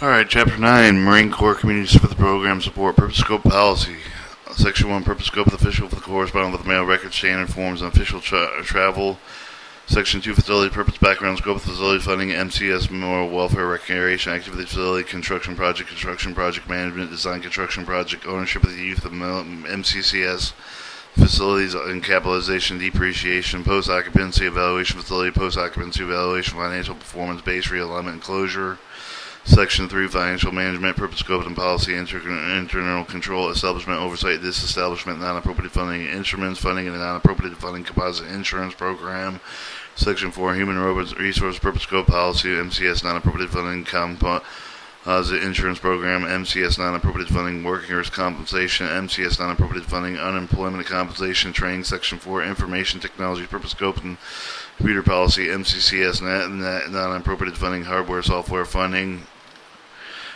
Alright, Chapter 9, Marine Corps Community Service Program Support, Purpose Scope Policy. Section 1, Purpose Scope of the official for the corresponding with mail record standard forms and official travel. Section 2, Facility Purpose Background Scope of Facility Funding, MCS, Moral Welfare, Recreation, Activity Facility, Construction Project Management, Design Construction Project, Ownership of the Youth of MCCS, Facilities and Capitalization, Depreciation, Post-Occupancy Evaluation Facility, Post-Occupancy Evaluation, Financial Performance, Base Realignment and Closure. Section 3, Financial Management, Purpose, Scope, and Policy, Internal Control, Establishment, Oversight, Disestablishment, Non-Appropriate Funding, Instruments, Funding, and Non-Appropriate Funding Composite Insurance Program. Section 4, Human Resource, Purpose, Scope, Policy, MCS, Non-Appropriate Funding Composite Insurance Program, MCS, Non-Appropriate Funding, Workers' Compensation, MCS, Non-Appropriate Funding, Unemployment Compensation, Training. Section 4, Information Technology, Purpose, Scope, and Computer Policy, MCCS, Non-Appropriate Funding, Hardware, Software Funding,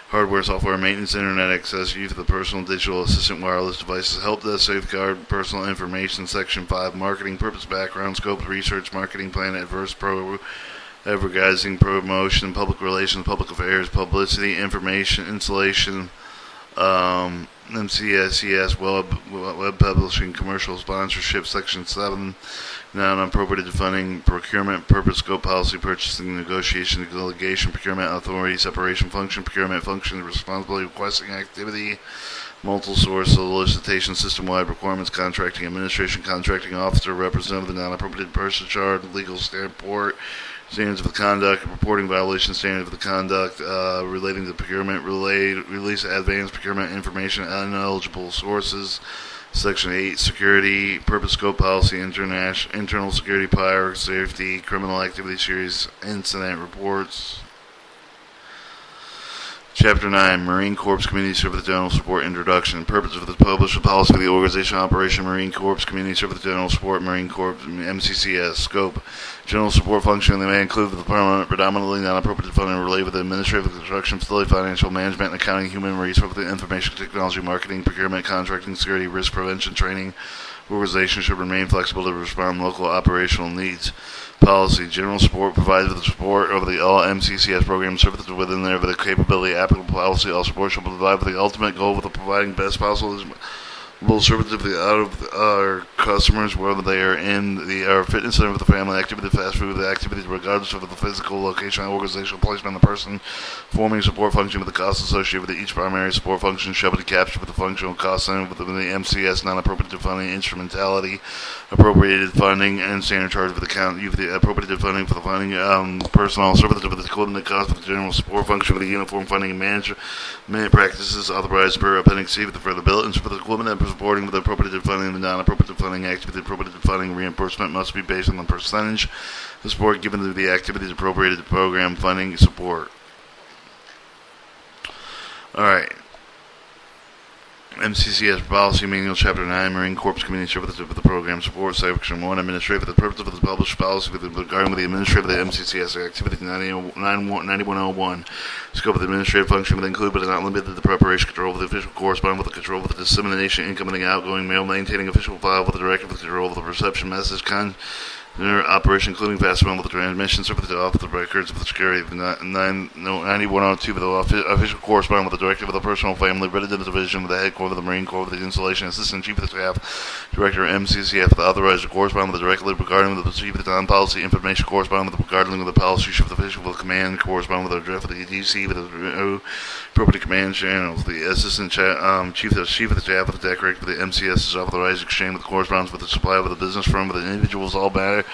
Hardware, Software Maintenance, Internet Access, Use of the Personal Digital Assistant Wireless Devices, Help Desk, Safeguard Personal Information. Section 5, Marketing, Purpose, Background, Scope, Research, Marketing Plan, Advertising, Promotion, Public Relations, Public Affairs, Publicity, Information, Installation, MCSES, Web Publishing, Commercial Sponsorship. Section 7, Non-Appropriated Funding, Procurement, Purpose, Scope, Policy, Purchasing, Negotiation, Delegation, Procurement, Authority, Separation Function, Procurement Function, Responsibility, Requesting Activity, Multiple Source, Solicitation, System-Wide Requirements, Contracting Administration, Contracting Officer, Representative, Non-Appropriated Person Charge, Legal Standpoint, Standards of the Conduct, Reporting Violation Standards of the Conduct, relating to procurement, release advanced procurement information, ineligible sources. Section 8, Security, Purpose, Scope, Policy, Internal Security, Fire, Safety, Criminal Activity Series, Incident Reports. Chapter 9, Marine Corps Community Service General Support Introduction. Purpose of the published policy of the organization operation, Marine Corps Community Service General Support, Marine Corps, MCCS. Scope, General Support Function. They may include the predominantly non-appropriate funding related with the administrative, construction, facility, financial management, and accounting, human resource, information technology, marketing, procurement, contracting, security, risk prevention, training. Organization should remain flexible to respond to local operational needs. Policy. General support provides with the support of the all MCCS program services within their capability. Applicable policy. All support shall provide with the ultimate goal of providing best possible service of our customers, whether they are in our fitness center with the family activity, fast food activities, regardless of the physical location, organizational placement of the person forming support function, with the costs associated with each primary support function shall be captured with the functional cost center within the MCS, non-appropriate funding, instrumentality, appropriated funding, and standard charge for the count. The appropriated funding for the funding personnel services with the equivalent cost for the general support function for the uniform funding and management practices authorized per Appendix C with the further bill, and for the equivalent and supporting with the appropriated funding and the non-appropriated funding activity. Appropriated funding reimbursement must be based on the percentage of support given to the activities appropriated to program funding support. Alright. MCCS Policy Manual, Chapter 9, Marine Corps Community Service of the Program Support, Section 1, Administrative. For the purpose of the published policy regarding the administrative of the MCCS Activity 9101, scope of the administrative function would include but not limited to the preparation, control of the official correspondence with the control of the dissemination, incoming and outgoing mail, maintaining official file with the director with the control of the reception message, operation including fast mail with the transmission, service off the records of the security of 9102 with the official correspondent with the director of the personal family, resident division with the headquarters of the Marine Corps with the installation assistant chief of the staff, director of MCCF, the authorized to correspond with the directly regarding with the chief of the non-policy information, corresponding with the regarding with the policy chief of the official with the command, corresponding with the director of the DC with the appropriate command channels, the assistant chief of the staff with the director of the MCS is authorized to exchange with correspondence with the supplier with the business firm with the individuals all matter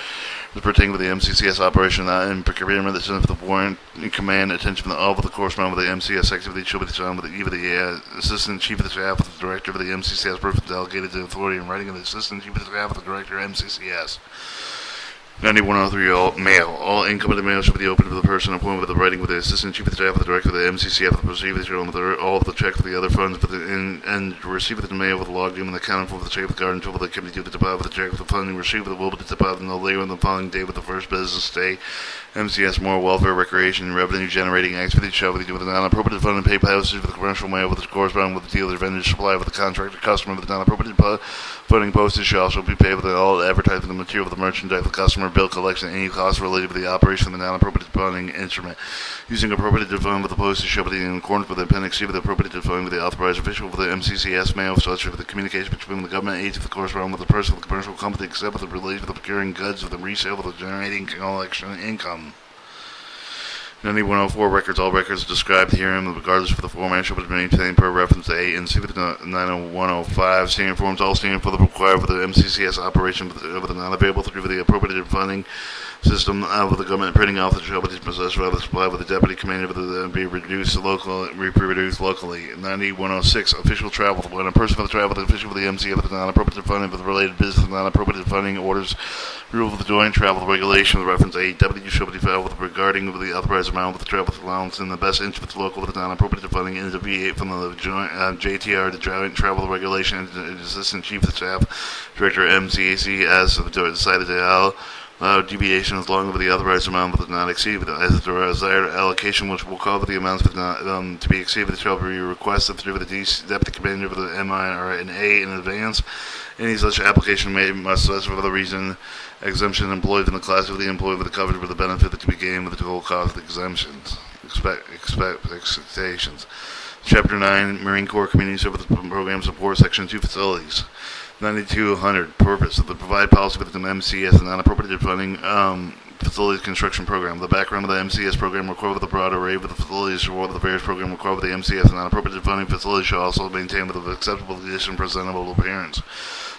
pertaining to the MCCS operation and procurement that's for the warrant command attention of all of the corresponding with the MCS activity shall be done with either the assistant chief of the staff with the director of the MCCS person delegated to authority in writing of the assistant chief of the staff with the director of MCCS. 9103 all mail. All incoming mail should be open to the person appointed with the writing with the assistant chief of the staff, with the director of the MCCF, the receiver with all of the check for the other funds, and receive the mail with logged in and accounted for the check with the guard until the committee to deposit the check with the funding receiver that will be deposited no later than the following day with the first business day. MCS Moral Welfare, Recreation, and Revenue Generating Activities shall be with the non-appropriate funding pay postage with the commercial mail with the corresponding with the dealer, vendor, supplier with the contractor, customer with the non-appropriate Putting postage shall also be paid with all advertising the material of the merchandise, the customer bill collection, any costs related to the operation of the non-appropriate funding instrument. Using appropriated fund with the postage shall be in accordance with the Appendix C with the appropriated fund with the authorized official of the MCCS mail, such as the communication between the government agency of the corresponding with the person of the commercial company, except with the related with the procuring goods with the resale of the generating collection income. 9104 records. All records described herein, regardless of the format, shall be maintained per reference to A and C with 90105. Standard forms, all standard for the required for the MCCS operation of the non-available through the appropriated funding system with the government printing office shall be possessed by the supply with the deputy commander with the be reproduced locally. 9106 official travel. When a person for the travel, the official for the MCF with the non-appropriated funding for the related business, non-appropriated funding orders rule of the joint travel regulation with reference A. W shall be filed with regarding the authorized amount with the travel allowance in the best interest of the local with the non-appropriated funding in the V8 from the joint JTR, the joint travel regulation, and assistant chief of staff, director MCAC as decided to allow deviation as long as the authorized amount would not exceed as the desired allocation, which will cover the amounts with not to be exceeded shall be requested through the deputy commander of the MI or an A in advance. Any such application must specify the reason exemption employed in the class of the employee with the coverage with the benefit that to be gained with the total cost of the exemptions. Expectations. Chapter 9, Marine Corps Community Service Program Support, Section 2, Facilities. 9200, purpose of the provide policy with the MCS and non-appropriated funding facilities construction program. The background of the MCS program required with a broad array of the facilities or the various program required with the MCS and non-appropriated funding facilities shall also maintain with an acceptable condition presentable appearance.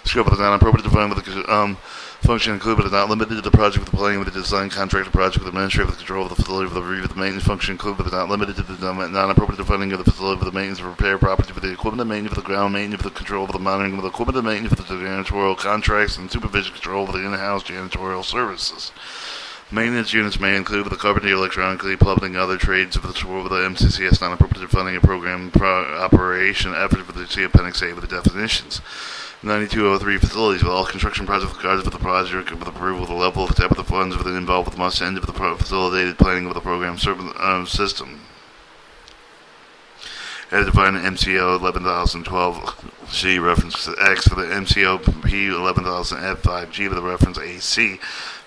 Scope of the non-appropriated funding with the function include but is not limited to the project with the planning with the design contract, the project with the administrative with the control of the facility with the review of the maintenance function include but is not limited to the non-appropriated funding of the facility with the maintenance of repair property for the equipment and maintenance of the ground maintenance for the control of the monitoring of the equipment and maintenance for the janitorial contracts and supervision control of the in-house janitorial services. Maintenance units may include the carpentry, electronically, plumbing, other trades for the support of the MCCS non-appropriated funding and program operation effort for the C Appendix A with the definitions. 9203 facilities with all construction projects regardless of the project with approval of the level of the type of the funds with involved with the must end of the facilitated planning of the program system. As defined in MCO 11012C reference to X for the MCO P 11000F5G with the reference AC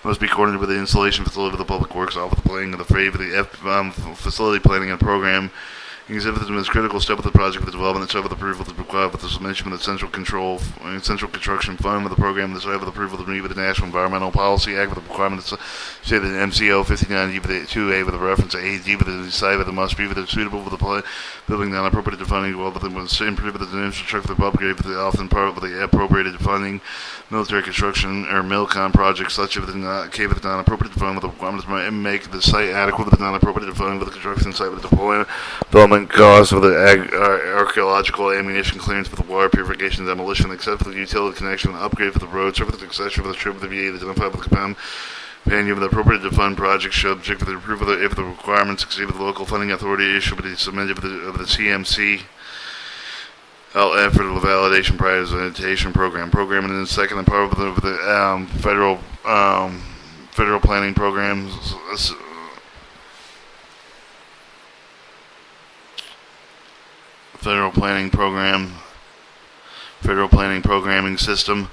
must be coordinated with the installation facility of the public works off with the planning of the FAVE of the F facility planning and program. Exhibit them as critical step of the project with the development and step of the approval is required with the submission of the central construction fund with the program, the step of the approval to meet with the National Environmental Policy Act with the requirement to say that MCO 59D with the 2A with the reference to AD with the site with the must be with the suitable with the building non-appropriated funding well with the improve with the infrastructure with the upgrade with the often part with the appropriated funding, military construction or MILCON projects such as the non-appropriated fund with the requirements to make the site adequate with the non-appropriated funding with the construction site with the development costs of the archaeological ammunition clearance with the water purification, demolition, except for the utility connection, and upgrade for the road, surface accession for the strip of the VA identified with the companion of the appropriate to fund project subject for the approval if the requirements exceed the local funding authority issue be submitted of the CMC. LF for the validation prioritization program. Program and then second part of the federal planning programs. Federal planning programming system,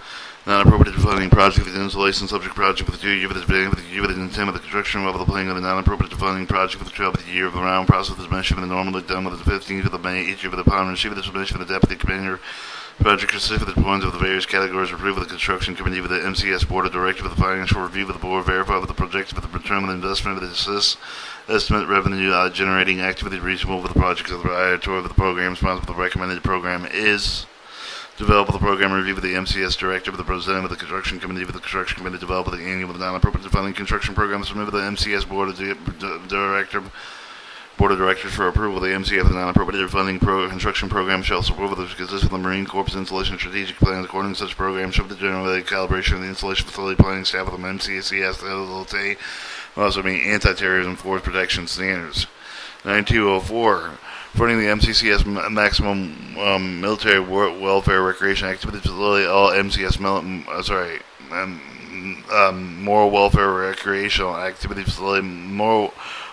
non-appropriated funding project with the installation subject project with the 2 year with the intent of the construction level of the planning of the non-appropriated funding project with the 12th year of the round process with the submission of the normally done with the 15th of the May each year with the upon receipt of the submission of the deputy commander project consisting of the points of the various categories approved with the construction committee with the MCS board of directors with the financial review with the board verified with the project with the return of the investment with the estimate revenue generating activity reasonable with the project of the priority of the program responsible for the recommended program is develop the program review with the MCS director with the president of the construction committee with the construction committee develop the annual with the non-appropriate funding construction program submit with the MCS board of Board of Directors for approval. The MCF, the non-appropriated funding construction program shall support with the consist of the Marine Corps installation strategic plans according to such program shall be the general calibration of the installation facility planning staff of the MCCS LLT will also meet anti-terrorism force protection standards. 9204 funding the MCCS maximum military welfare recreation activity facility all MCS moral welfare recreational activity facility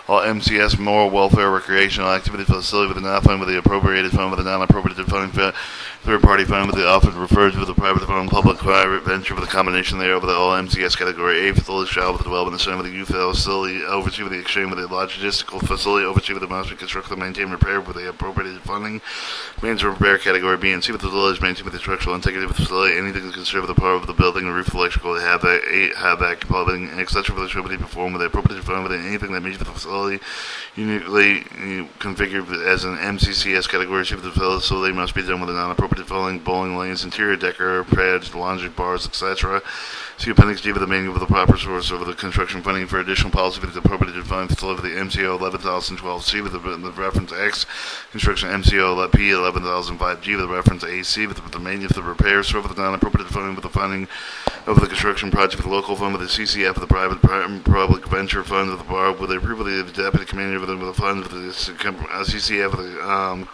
all MCS moral welfare recreational activity facility with the non-fund with the appropriated fund with the non-appropriated funding Third-party fund with the often referred to as a private fund, public-private venture with a combination thereof with the all MCS category. A facility shall with the development center with the youth facility oversee with the exchange with the logistical facility oversee with the must be constructed, maintain, repair with the appropriated funding. Maintenance and repair category B and C with the facilities maintain with the structural integrity of the facility. Anything considered with the power of the building, the roof, electrical, HVAC, plumbing, etc. with the should be performed with the appropriate fund with anything that meets with the facility uniquely configured as an MCCS category. C with the facility must be done with a non-appropriate filling, bowling lanes, interior decor, pads, laundry bars, etc. See Appendix D with the manual of the proper source of the construction funding for additional policy with the appropriated fund facility with the MCO 11,012 C with the reference X, construction MCO P 11,005 G with the reference AC with the maintenance of the repairs, so with the non-appropriated funding with the funding of the construction project with the local fund with the CCF with the private public venture fund with the bar with the approval of the deputy commander with the fund with the CCF with the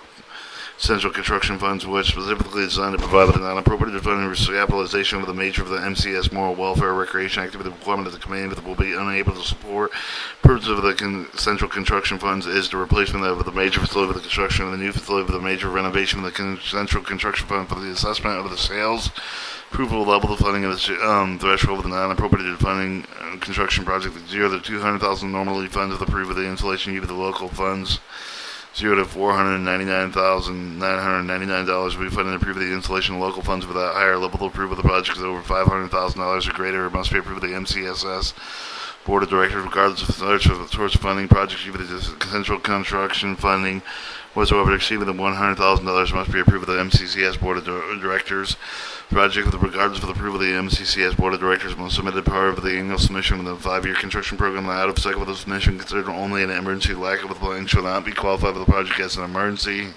Central Construction Funds, which specifically designed to provide with a non-appropriated funding for capitalization of the major of the MCS moral welfare recreation activity requirement of the command that will be unable to support. Purpose of the Central Construction Funds is the replacement of the major facility for the construction of the new facility for the major renovation of the Central Construction Fund for the assessment of the sales. Approval level of funding of the threshold of the non-appropriated funding construction project 0 to 200,000 normally funds with approval of the installation of the local funds. 0 to $499,999 will be funded and approved of the installation of local funds with a higher level of approval of the project is over $500,000 or greater. It must be approved of the MCSS Board of Directors regardless of the source of funding. Projects with the Central Construction Funding whatsoever exceeding than $100,000 must be approved of the MCCS Board of Directors. Project with regardless of the approval of the MCCS Board of Directors must submit a part of the annual submission within a 5-year construction program. Out of cycle with the submission considered only an emergency. Lack of the plan shall not be qualified for the project as an emergency.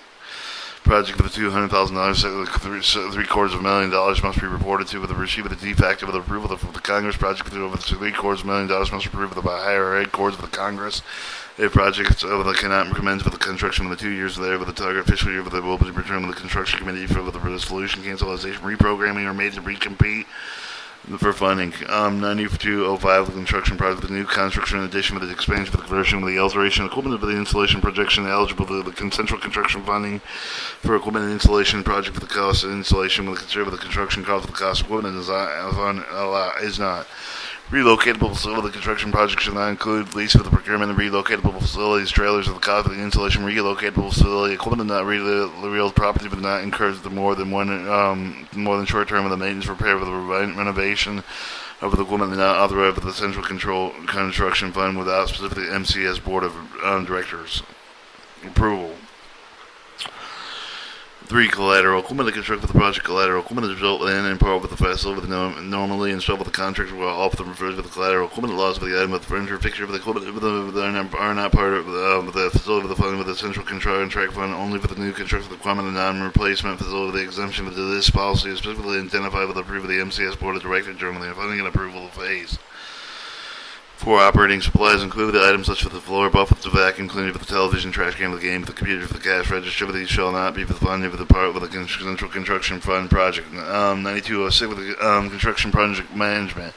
Project with the $200,000, $750,000 must be reported to with the receipt of the de facto with approval of the Congress. Project with over $750,000 must be approved by higher ed courts of the Congress. If projects cannot commence with the construction within 2 years there with the target fiscal year with the will be returned with the construction committee for the resolution, cancellation, reprogramming, or made to recompete for funding. 9205 the construction project, the new construction in addition with the expansion with the conversion with the alteration equipment of the installation projection eligible for the central construction funding for equipment and installation project with the cost of installation with the consider with the construction cost of the cost of equipment is not. Relocatable facility. The construction project should not include lease for the procurement of relocatable facilities, trailers of the cost of the installation, relocatable facility, equipment not real property, but not incurs the more than short term of the maintenance, repair, with the renovation of the equipment not authorized by the Central Construction Fund without specifically MCS Board of Directors approval. 3. Collateral. Equipment to construct with the project collateral. Equipment is built in and part with the vessel with normally installed with the contractor will often referred to the collateral. Equipment laws with the item with the furniture, fixture with the equipment are not part of the facility with the fund with the central contract fund only for the new construction requirement and non-replacement facility with the exemption of this policy is specifically identified with the approval of the MCS Board of Directors during the funding and approval phase. 4. Operating supplies include the items such as the floor buffet, the vacuum cleaner, the television, trash can, the game, the computer, the cash register. These shall not be for the funding of the part with the Central Construction Fund project. 9206 with the construction project management.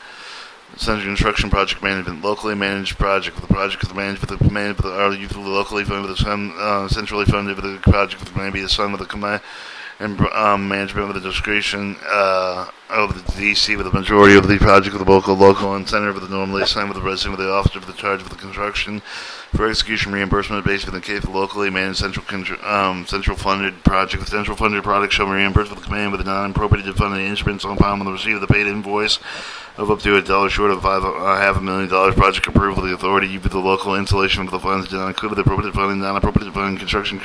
Central Construction Project Management, locally managed project. The project is managed with the command of the locally funded with the centrally funded with the project with maybe the son with the command and management with the discretion of the DC with the majority of the project with the local and center with the normally assigned with the resident with the officer with the charge of the construction for execution reimbursement based in the case of the locally managed central funded project. The central funded project shall be reimbursed with the command with the non-appropriated funding instruments upon the receipt of the paid invoice of up to $1 short of $500,000 project approval. The authority with the local installation of the funds did not include the appropriate funding, non-appropriate funding, construction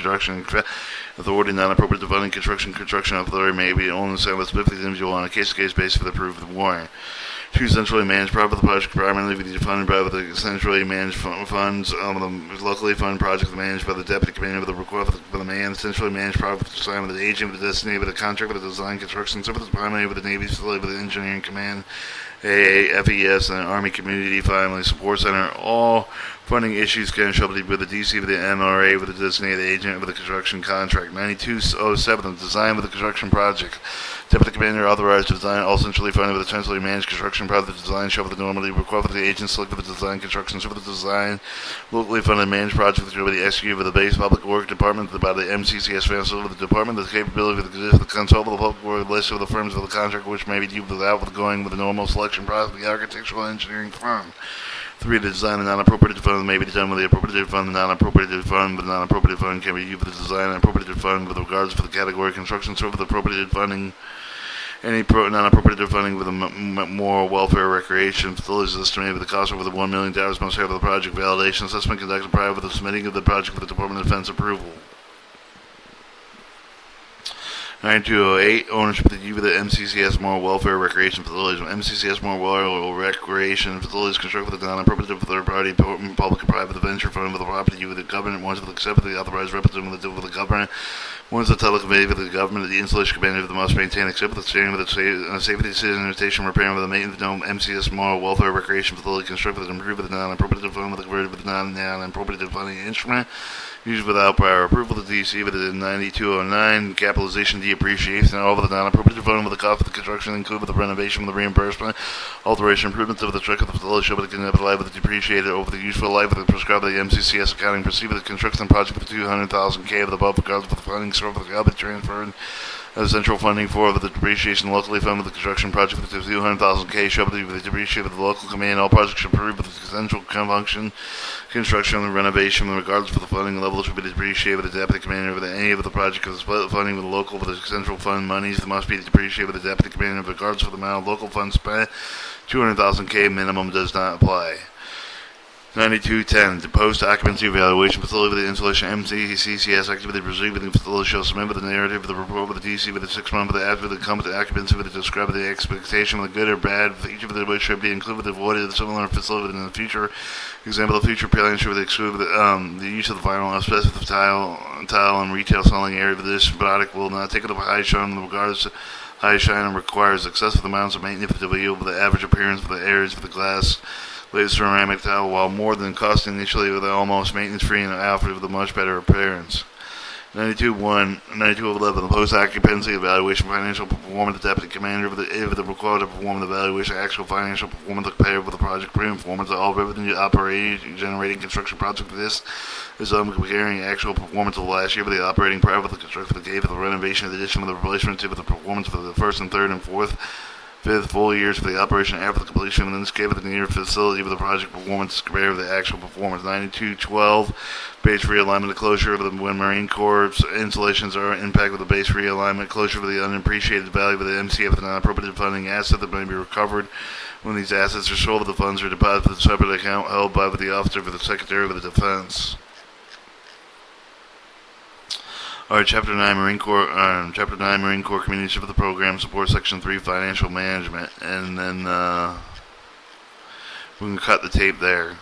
authority, non-appropriate funding, construction authority may be only assigned with specific individual on a case-to-case basis for the approved warrant. 2. Centrally managed part of the project primarily be funded by the centrally managed funds the locally funded project managed by the deputy commander with the request for the man. Centrally managed project assigned with the agent with the destiny with the contract with the design construction services primarily with the Navy facility with the engineering command, AAFES, and Army Community Family Support Center. All Funding issues shall be with the DC with the MRA with the designated agent with the construction contract. 9207, the design with the construction project. Deputy Commander authorized to design all centrally funded with a centrally managed construction project. The design shall be normally required for the agent selected for the design construction for the design locally funded managed project will be executed with the base public work department by the MCCS financial with the department the capability of the consult with the public work list of the firms of the contract which may be due without going with the normal selection process of the architectural engineering firm. 3. The design of non-appropriated fund may be done with the appropriated fund. The non-appropriated fund with the non-appropriated fund can be used for the design and appropriated fund with regards to the category construction serve with appropriated funding. Any non-appropriated funding with a moral welfare recreation facilities is estimated with the cost over the $1 million must have the project validation assessment conducted prior to the submitting of the project with the Department of Defense approval. 9208, ownership of the MCCS Moral Welfare Recreation Facilities. MCCS Moral Recreation Facilities construct with the non-appropriative third-party public and private venture fund with the property with the government once with the accepted the authorized representative with the government. Once the telecommittee with the government, the installation committee must maintain except with the standing with the safety sanitation repair with the maintenance of the MCS Moral Welfare Recreation Facility construct with improve with the non-appropriative fund with the converted with the non-appropriative funding instrument. Used without prior approval of the DC with the 9209 capitalization depreciation and all of the non-appropriative fund with the cost of the construction included with the renovation with the reimbursement, alteration improvements of the truck of the facility shall be life with the depreciated over the useful life of the prescribed by the MCCS accounting proceed with the construction project with the 200,000 K of the above regards with the funding served with the job transferred. Central funding for the depreciation locally funded with the construction project with the 200,000 K shall be with the depreciation with the local command. All projects shall approve with the central function, construction, and renovation. Regardless for the funding level, should be depreciated with the deputy commander with any of the project of the split funding with the local with the central fund monies that must be depreciated with the deputy commander. Regardless for the amount of local funds spent, 200,000 K minimum does not apply. 9210, the post-occupancy evaluation facility with the installation MCCS activity proceed with the facility shall submit with the narrative of the report with the DC with the 6 month with the after the competent occupancy with the describe the expectation of the good or bad with each of the which should be included with the avoided the similar facility in the future. Example, the future plan should exclude the use of the vinyl asbestos tile and retail selling area of this product will not take it up a high shine in regards to high shine and requires excessive amounts of maintenance to yield with the average appearance of the areas of the glass laser ceramic tile, while more than costing initially with almost maintenance-free and after with a much better appearance. 9211, the post-occupancy evaluation financial performance, the deputy commander of the required to perform the evaluation actual financial performance compared with the project pre-performance of all revenue operating generating construction project. This is comparing actual performance of last year with the operating prior with the construction of the gate for the renovation addition with the replacement to the performance for the first and third and fourth fifth full years for the operation after the completion and then this gave it the near facility with the project performance compared with the actual performance. 9212, base realignment, the closure of the when Marine Corps installations are impacted with the base realignment, closure of the unappreciated value of the MCF, the non-appropriated funding asset that may be recovered when these assets are sold. The funds are deposited in a separate account held by the officer for the Secretary of the Defense. Alright, Chapter 9 Marine Corps Community Support Program Support Section 3 Financial Management, and then we can cut the tape there.